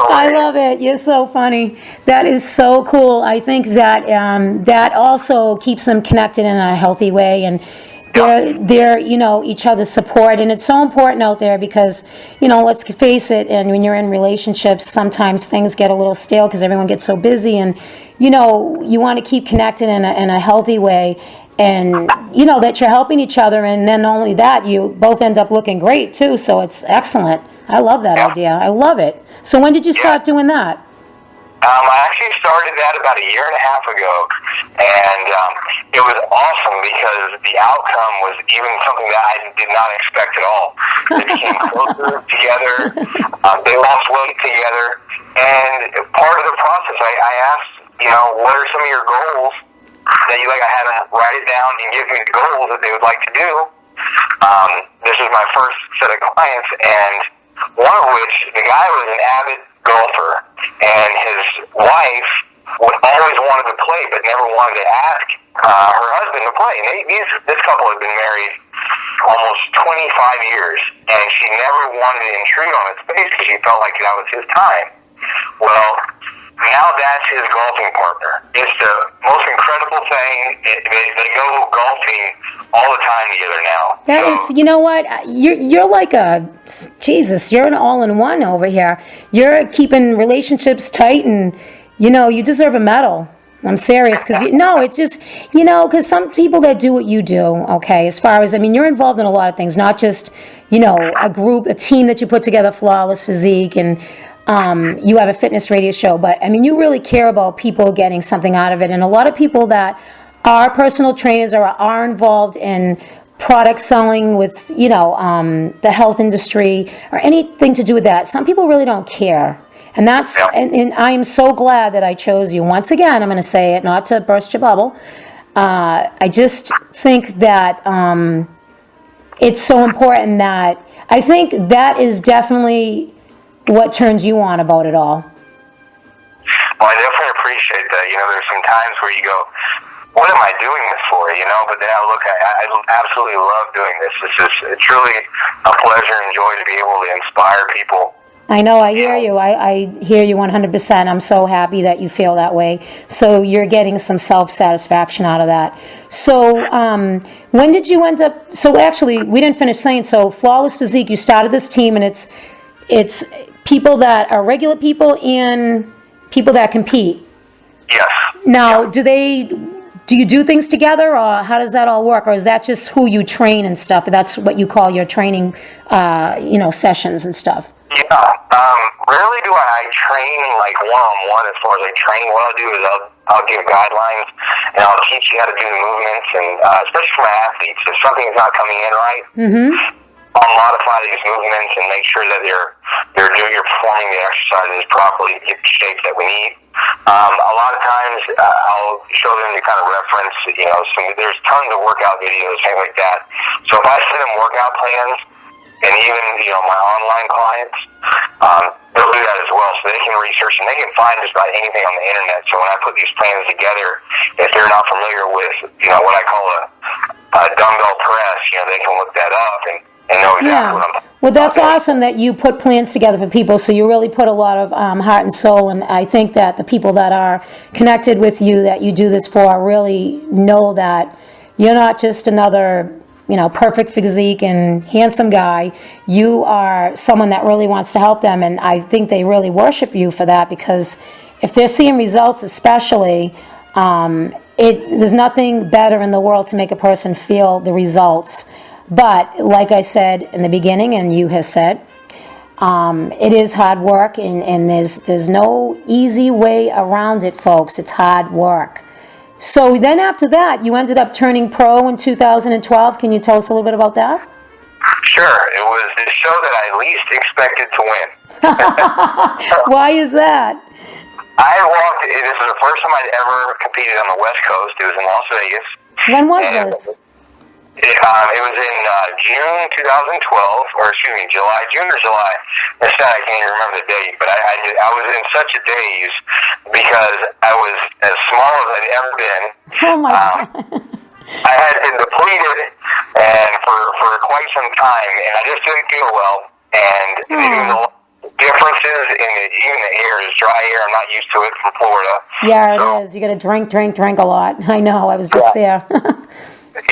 I love it. You're so funny. That is so cool. I think that that also keeps them connected in a healthy way, and they're each other's support, and it's so important out there because let's face it, and when you're in relationships sometimes things get a little stale because everyone gets so busy, and you want to keep connected in a healthy way, and that you're helping each other, and then not only that, you both end up looking great too, so it's excellent. I love that idea. I love it. So when did you start doing that? I actually started that about a year and a half ago, and it was awesome because the outcome was even something that I did not expect at all. They became closer together. They lost weight together, and part of the process, I asked, what are some of your goals that you like? I had them write it down and give me the goals that they would like to do. This was my first set of clients, and one of which, the guy was an avid golfer, and his wife would always wanted to play, but never wanted to ask her husband to play. And this couple had been married almost 25 years, and she never wanted to intrude on his space because she felt like that was his time. Well, now that's his golfing partner. It's the most incredible thing. They go golfing all the time together now. That is, you know what? You're like you're an all-in-one over here. You're keeping relationships tight, and you deserve a medal. I'm serious, because it's just because some people that do what you do, okay, as far as you're involved in a lot of things, not just a team that you put together, Flawless Physique, and you have a fitness radio show, but you really care about people getting something out of it, and a lot of people that are personal trainers or are involved in product selling with the health industry or anything to do with that, some people really don't care, and that's and I am so glad that I chose you. Once again, I'm going to say it, not to burst your bubble, I just think that it's so important that I think that is definitely what turns you on about it all. Well, I definitely appreciate that. There's some times where you go, what am I doing this for? But then I absolutely love doing this. This is truly a pleasure and joy to be able to inspire people. I know, I hear you. I hear you 100%. I'm so happy that you feel that way. So you're getting some self-satisfaction out of that. So when did you end up, so actually, we didn't finish saying, so Flawless Physique, you started this team, and it's people that are regular people and people that compete. Yes. Now, do you do things together, or how does that all work? Or is that just who you train and stuff? That's what you call your training, sessions and stuff? Yeah. Rarely do I train like one-on-one as far as like training. What I'll do is I'll give guidelines, and I'll teach you how to do the movements, and especially for my athletes, if something's not coming in right, I'll modify these movements and make sure that you're performing the exercises properly to get the shape that we need. A lot of times I'll show them to kind of reference, there's tons of workout videos, things like that. So if I send them workout plans, and even, my online clients, they'll do that as well. So they can research, and they can find just about anything on the internet. So when I put these plans together, if they're not familiar with, what I call a dumbbell press, they can look that up and know exactly what I'm talking about. Well, that's awesome that you put plans together for people, so you really put a lot of heart and soul, and I think that the people that are connected with you, that you do this for, really know that you're not just another, perfect physique and handsome guy. You are someone that really wants to help them, and I think they really worship you for that, because if they're seeing results especially, there's nothing better in the world to make a person feel the results. But like I said in the beginning, and you have said, it is hard work, and there's no easy way around it, folks. It's hard work. So then after that, you ended up turning pro in 2012. Can you tell us a little bit about that? Sure. It was the show that I least expected to win. Why is that? This was the first time I'd ever competed on the West Coast. It was in Las Vegas. When was this? It was in June 2012, or excuse me, June or July. Instead, I can't even remember the date, but I was in such a daze because I was as small as I'd ever been. Oh my God. I had been depleted and for quite some time, and I just didn't feel well. And there was a lot of differences in even the air. It's dry air. I'm not used to it from Florida. Yeah, it is. You got to drink a lot. I know. I was just there.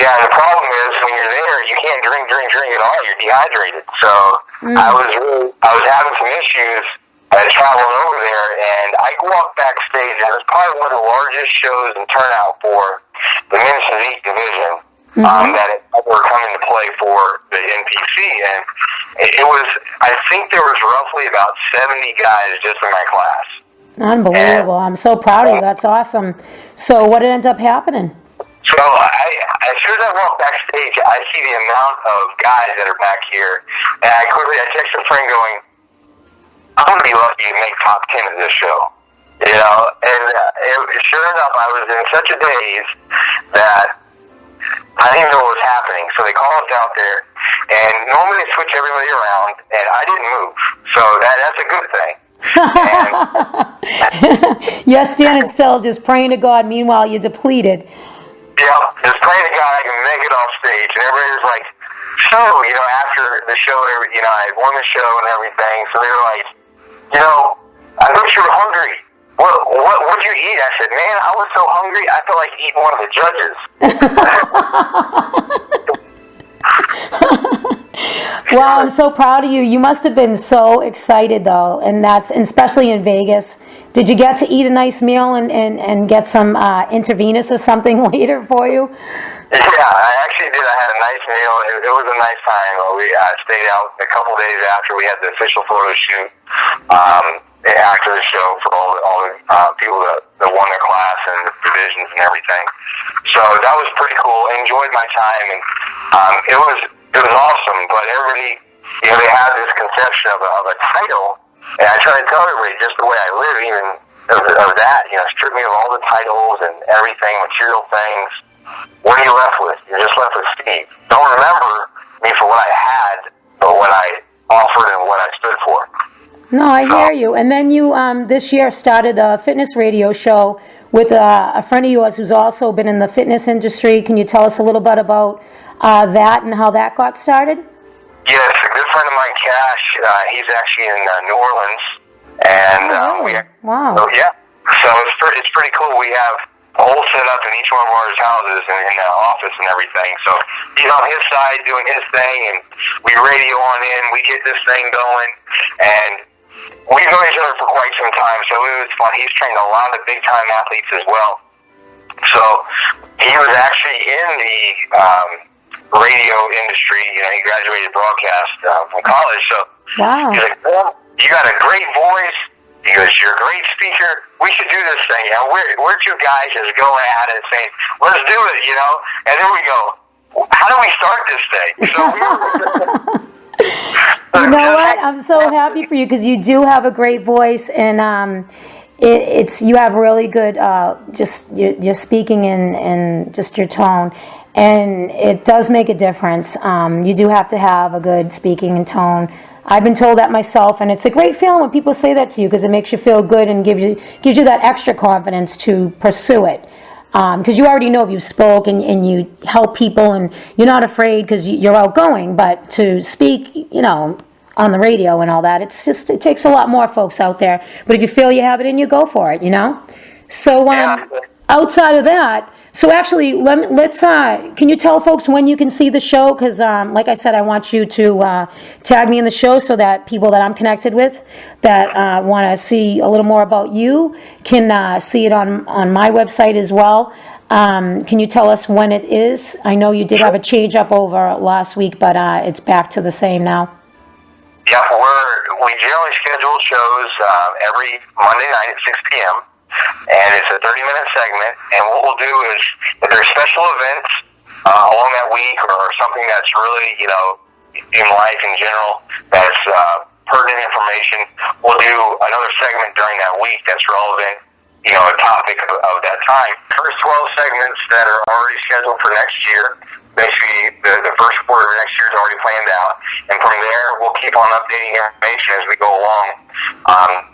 Yeah, the problem is when you're there, you can't drink at all. You're dehydrated. So I was having some issues traveling over there, and I walked backstage, and it was probably one of the largest shows in turnout for the men's physique division that were coming to play for the NPC, and it was, I think there was roughly about 70 guys just in my class. Unbelievable. I'm so proud of you. That's awesome. So what ended up happening? So as soon as I walk backstage, I see the amount of guys that are back here, and I text a friend going, I'm going to be lucky to make top 10 of this show. You know, and sure enough, I was in such a daze that I didn't know what was happening. So they called us out there, and normally they switch everybody around, and I didn't move. So that's a good thing. You're standing still, just praying to God. Meanwhile, you're depleted. Yeah, just praying to God I can make it off stage. And everybody was like, so, you know, after the show, you know, I had won the show and everything, so they were like, you know, I thought you were hungry. What'd you eat? I said, man, I was so hungry, I felt like eating one of the judges. Wow, I'm so proud of you. You must have been so excited, though, and especially in Vegas. Did you get to eat a nice meal and get some intravenous or something later for you? Yeah, I actually did. I had a nice meal. It was a nice time. We stayed out a couple days after we had the official photo shoot after the show for all the people that won their class and the divisions and everything. So that was pretty cool. I enjoyed my time, and it was awesome. But everybody, you know, they have this conception of a title. And I try to tell everybody just the way I live, even of that, you know, strip me of all the titles and everything, material things. What are you left with? You're just left with Steve. Don't remember me for what I had, but what I offered and what I stood for. No, I hear you. And then you, this year, started a fitness radio show with a friend of yours who's also been in the fitness industry. Can you tell us a little bit about that and how that got started? Yes, a good friend of mine, Kash, he's actually in New Orleans, and wow. So, yeah, so it's pretty cool. We have a whole setup in each one of our houses and in the office and everything. So he's on his side doing his thing, and we radio on in. We get this thing going, and we've known each other for quite some time. So it was fun. He's trained a lot of big time athletes as well. So he was actually in the radio industry. You know, he graduated broadcast from college. So wow. He's like, well, you got a great voice. He goes, you're a great speaker. We should do this thing. You know, we're two guys just going at it saying, let's do it, you know. And then we go, how do we start this thing? So you know what? I'm so happy for you because you do have a great voice, and you have really good just your speaking and just your tone. And it does make a difference. You do have to have a good speaking and tone. I've been told that myself, and it's a great feeling when people say that to you because it makes you feel good and gives you that extra confidence to pursue it. Because you already know if you spoke and you help people and you're not afraid because you're outgoing, but to speak, you know, on the radio and all that, it takes a lot more folks out there. But if you feel you have it in you, go for it, you know? So outside of that, so actually, let's can you tell folks when you can see the show? Because like I said, I want you to tag me in the show so that people that I'm connected with that want to see a little more about you can see it on my website as well. Can you tell us when it is? I know you did have a change up over last week, but it's back to the same now. Yeah, we generally schedule shows every Monday night at 6 p.m., and it's a 30-minute segment, and what we'll do is, if there's special events along that week or something that's really, you know, in life in general, that's pertinent information, we'll do another segment during that week that's relevant, you know, a topic of that time. First 12 segments that are already scheduled for next year basically the first quarter of next year is already planned out, and from there we'll keep on updating information as we go along,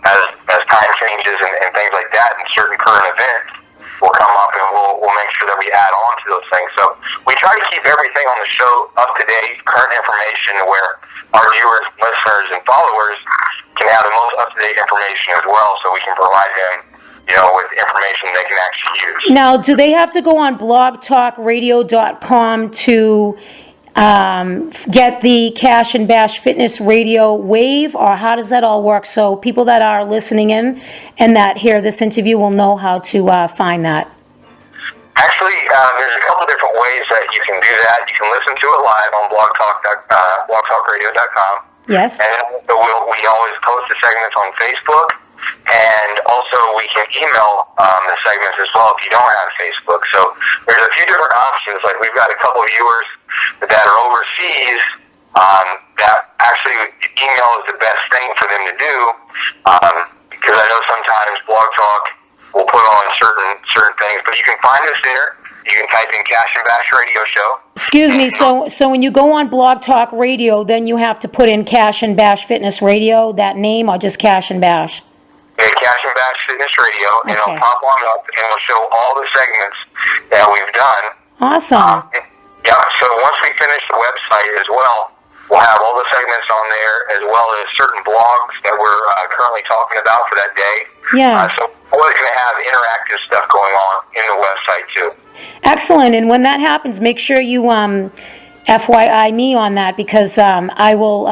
as time changes and things like that, and certain current events will come up, and we'll make sure that we add on to those things. So we try to keep everything on the show up to date, current information, where our viewers, listeners, and followers can have the most up-to-date information as well, so we can provide them, with information they can actually use. Now, do they have to go on blogtalkradio.com to get the Kash and Bash Fitness Radio wave, or how does that all work? So people that are listening in and that hear this interview will know how to find that. Actually, there's a couple different ways that you can do that. You can listen to it live on blogtalkradio.com. Yes. And we always post the segments on Facebook. And also we can email the segments as well if you don't have Facebook. So there's a few different options. Like we've got a couple of viewers that are overseas that actually email is the best thing for them to do, because I know sometimes Blog Talk will put on certain things, but you can find us there. You can type in Kash and Bash Radio Show. Excuse me, so when you go on Blog Talk Radio, then you have to put in Kash and Bash Fitness Radio, that name, or just Kash and Bash? Kash and Bash Fitness Radio, and it'll pop on up, and it'll show all the segments that we've done. Awesome. So once we finish the website as well, we'll have all the segments on there, as well as certain blogs that we're currently talking about for that day. Yeah. So we're going to have interactive stuff going on in the website, too. Excellent, and when that happens, make sure you FYI me on that, because I will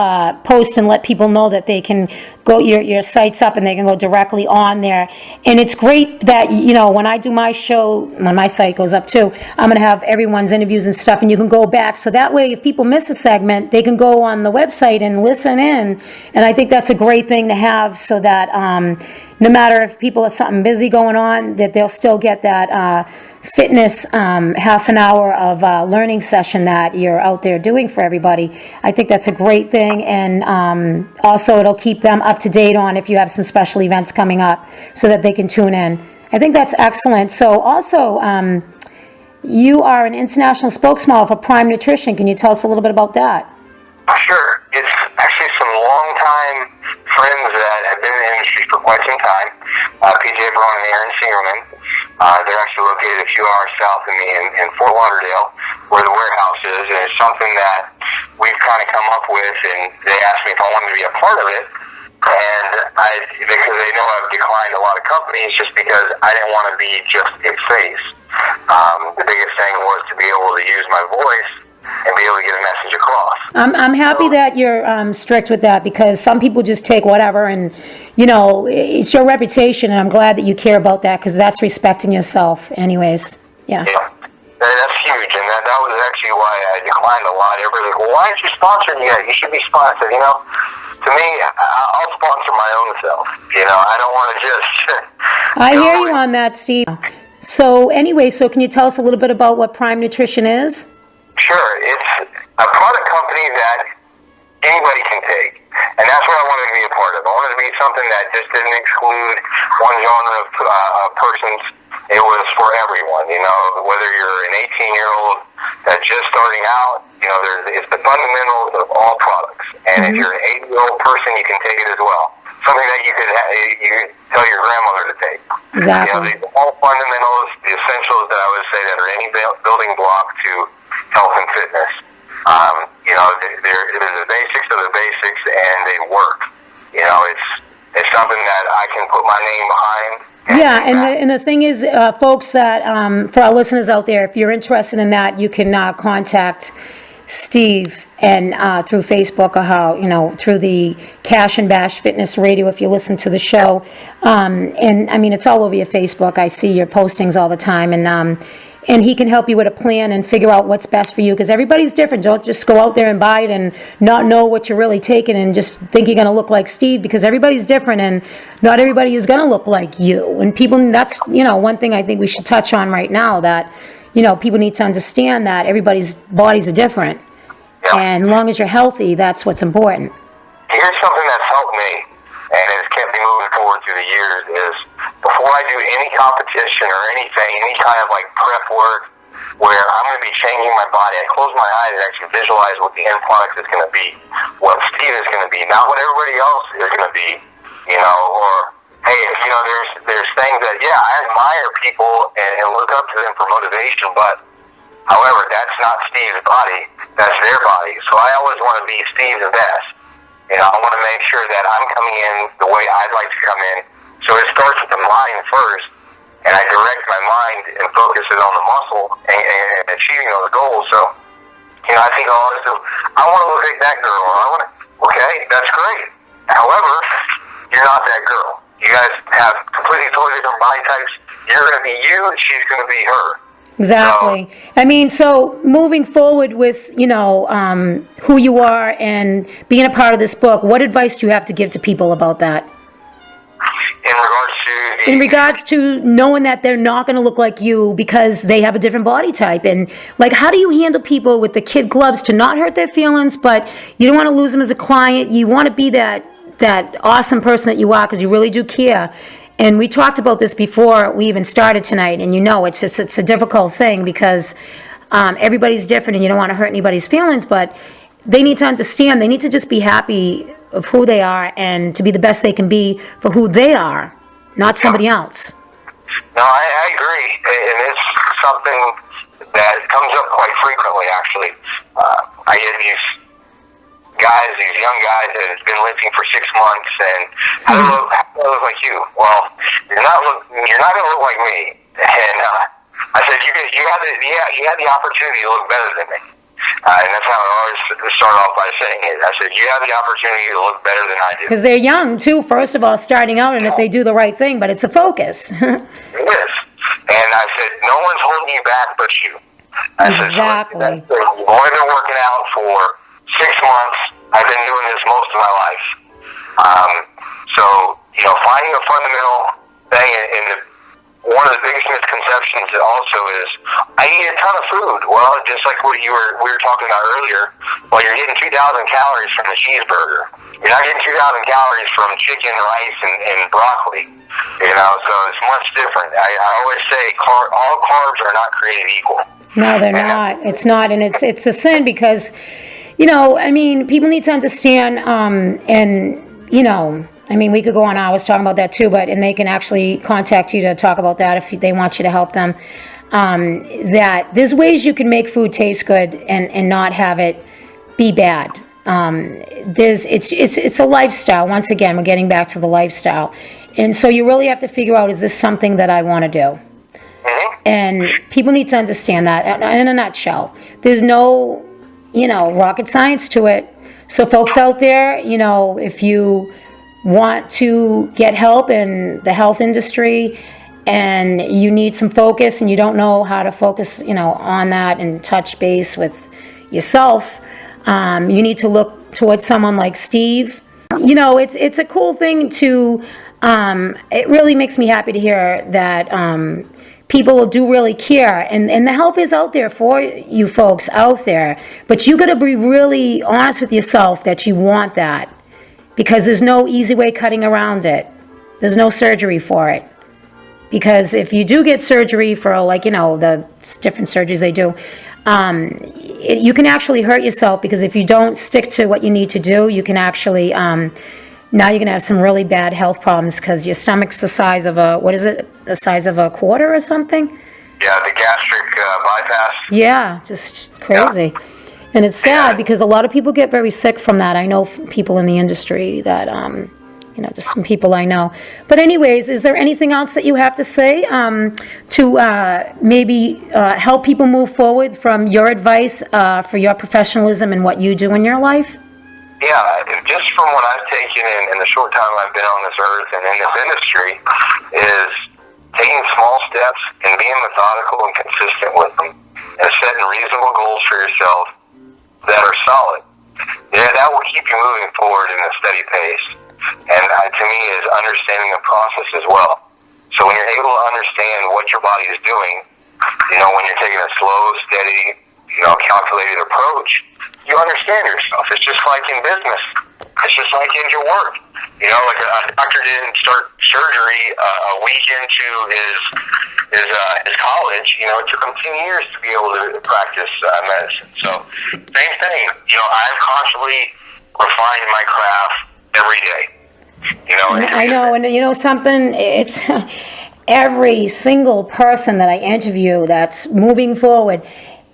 post and let people know that they can go, your site's up and they can go directly on there. And it's great that, when I do my show, when my site goes up too, I'm going to have everyone's interviews and stuff, and you can go back. So that way, if people miss a segment, they can go on the website and listen in. And I think that's a great thing to have, so that no matter if people have something busy going on, that they'll still get that fitness half an hour of learning session that you're out there doing for everybody. I think that's a great thing, and also it'll keep them up to date on if you have some special events coming up, so that they can tune in. I think that's excellent. So also, you are an international spokesmodel for Prime Nutrition. Can you tell us a little bit about that? Sure. It's actually some long-time friends that have been in the industry for quite some time, PJ Braun and Aaron Singerman. They're actually located a few hours south of me in Fort Lauderdale, where the warehouse is, and it's something that we've kind of come up with, and they asked me if I wanted to be a part of it, and because they know I've declined a lot of companies just because I didn't want to be just a face. The biggest thing was to be able to use my voice and be able to get a message across. I'm happy that you're strict with that, because some people just take whatever, and it's your reputation, and I'm glad that you care about that, because that's respecting yourself anyways. Yeah. That's huge, and that was actually why I declined a lot. Everybody's like, well, why aren't you sponsored yet? You should be sponsored. To me, I'll sponsor my own self. I don't want to just... I hear you on that, Steve. So anyway, can you tell us a little bit about what Prime Nutrition is? Sure. It's a product company that anybody can take, and that's what I wanted to be a part of. I wanted to be something that just didn't exclude one genre of persons. It was for everyone, whether you're an 18-year-old that's just starting out, it's the fundamentals of all products. And if you're an 80-year-old person, you can take it as well. Something that you could tell your grandmother to take. Exactly. All fundamentals, the essentials that I would say that are any building block to health and fitness. They're the basics of the basics, and they work. It's something that I can put my name behind. Yeah, and the thing is, folks, that for our listeners out there, if you're interested in that, you can contact Steve and through Facebook, or through the Kash and Bash Fitness Radio, if you listen to the show. And I mean, it's all over your Facebook. I see your postings all the time, and he can help you with a plan and figure out what's best for you, because everybody's different. Don't just go out there and buy it and not know what you're really taking and just think you're going to look like Steve, because everybody's different, and not everybody is going to look like you. And people, that's one thing I think we should touch on right now, that people need to understand that everybody's bodies are different, and as long as you're healthy, that's what's important. Here's something that's helped me and has kept me moving forward through the years is, before I do any competition or anything, any kind of prep work, where I'm going to be changing my body. I close my eyes and actually visualize what the end product is going to be, what Steve is going to be, not what everybody else is going to be, or, hey, there's things that, I admire people and look up to them for motivation, but, however, that's not Steve's body, that's their body. So I always want to be Steve's best. I want to make sure that I'm coming in the way I'd like to come in. So it starts with the mind first, and I direct my mind and focus it on the muscle and achieving those goals. So, I think I'll always do, I want to look like that girl. Okay, that's great. However, you're not that girl. You guys have completely totally different body types. You're going to be you, and she's going to be her. Exactly. So moving forward with, who you are and being a part of this book, what advice do you have to give to people about that? In regards to knowing that they're not going to look like you because they have a different body type. And, how do you handle people with the kid gloves to not hurt their feelings, but you don't want to lose them as a client? You want to be that awesome person that you are because you really do care. And we talked about this before we even started tonight, and it's a difficult thing because everybody's different and you don't want to hurt anybody's feelings, but they need to understand, they need to just be happy of who they are and to be the best they can be for who they are, not somebody else. No, I agree, and it's something that comes up quite frequently, actually. I get these young guys that have been lifting for 6 months, and how do I look like you? Well, you're not going to look like me. And I said, you had the opportunity to look better than me. And that's how I always start off by saying it. I said, you have the opportunity to look better than I do. Because they're young, too, first of all, starting out, and if they do the right thing, but it's a focus. It is. And I said, no one's holding you back but you. Exactly. I said, you've only been working out for 6 months. I've been doing this most of my life. Finding a fundamental thing, and one of the biggest misconceptions also is, I eat a ton of food. Well, just like what we were talking about earlier, you're getting 2,000 calories from the cheeseburger. You're not getting 2,000 calories from chicken, rice, and broccoli. So it's much different. I always say all carbs are not created equal. No, they're not. It's not, and it's a sin because, people need to understand, we could go on hours talking about that too, and they can actually contact you to talk about that if they want you to help them. That there's ways you can make food taste good and not have it be bad. It's a lifestyle. Once again, we're getting back to the lifestyle. And so you really have to figure out, is this something that I want to do? And people need to understand that in a nutshell. There's no, rocket science to it. So folks out there, if you want to get help in the health industry and you need some focus and you don't know how to focus, on that and touch base with yourself, you need to look towards someone like Steve. It's a cool thing to, it really makes me happy to hear that people do really care, and the help is out there for you folks out there, but you got to be really honest with yourself that you want that, because there's no easy way cutting around it. There's no surgery for it, because if you do get surgery for the different surgeries they do, you can actually hurt yourself, because if you don't stick to what you need to do, you can actually now you're going to have some really bad health problems because your stomach's the size of the size of a quarter or something? Yeah, the gastric bypass. Yeah, just crazy. Yeah. And it's sad because a lot of people get very sick from that. I know people in the industry that, just some people I know. But anyways, is there anything else that you have to say to maybe help people move forward from your advice for your professionalism and what you do in your life? Yeah, just from what I've taken in the short time I've been on this earth and in this industry is taking small steps and being methodical and consistent with them and setting reasonable goals for yourself that are solid. Yeah, that will keep you moving forward in a steady pace. And to me is understanding the process as well. So when you're able to understand what your body is doing, when you're taking a slow, steady, calculated approach, you understand yourself. It's just like in business. It's just like in your work. You know, like a doctor didn't start surgery a week into his college. You know, it took him 10 years to be able to practice medicine. So, same thing. You know, I've constantly refined my craft every day. You know, I know, and you know something, it's every single person that I interview that's moving forward,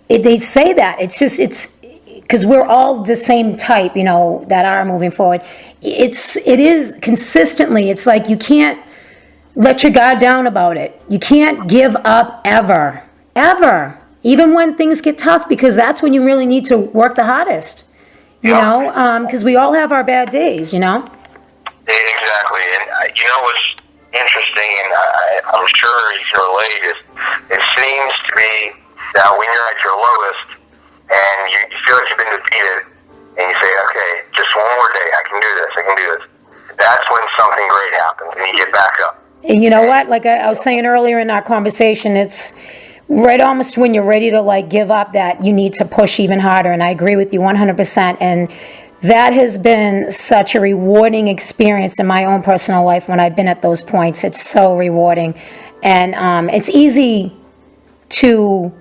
they say that. It's because we're all the same type, you know, that are moving forward. It is consistently, it's like you can't let your guard down about it. You can't give up ever, even when things get tough, because that's when you really need to work the hardest, you know, because we all have our bad days, you know. Exactly, and you know what's interesting, and I'm sure you can relate, is it seems to be that when you're at your lowest and you feel like you've been defeated, and you say, okay, just one more day, I can do this, that's when something great happens, and you get back up. And you know what, like I was saying earlier in our conversation, it's right almost when you're ready to like give up that you need to push even harder, and I agree with you 100%, and that has been such a rewarding experience in my own personal life when I've been at those points. It's so rewarding. And it's easy to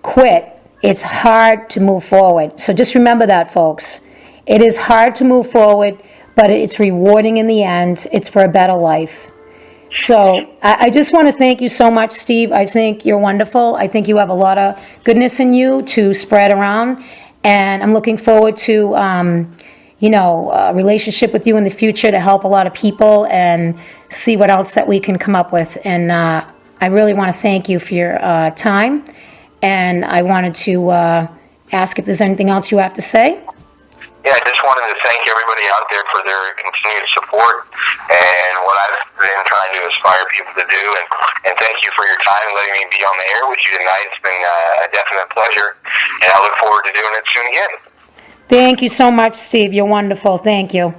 quit. It's hard to move forward. So just remember that, folks. It is hard to move forward, but it's rewarding in the end. It's for a better life. So I just want to thank you so much, Steve. I think you're wonderful. I think you have a lot of goodness in you to spread around. And I'm looking forward to a relationship with you in the future to help a lot of people and see what else that we can come up with. And I really want to thank you for your time. And I wanted to ask if there's anything else you have to say. Yeah, I just wanted to thank everybody out there for their continued support and what I've been trying to inspire people to do. And thank you for your time and letting me be on the air with you tonight. It's been a definite pleasure. And I look forward to doing it soon again. Thank you so much, Steve. You're wonderful. Thank you.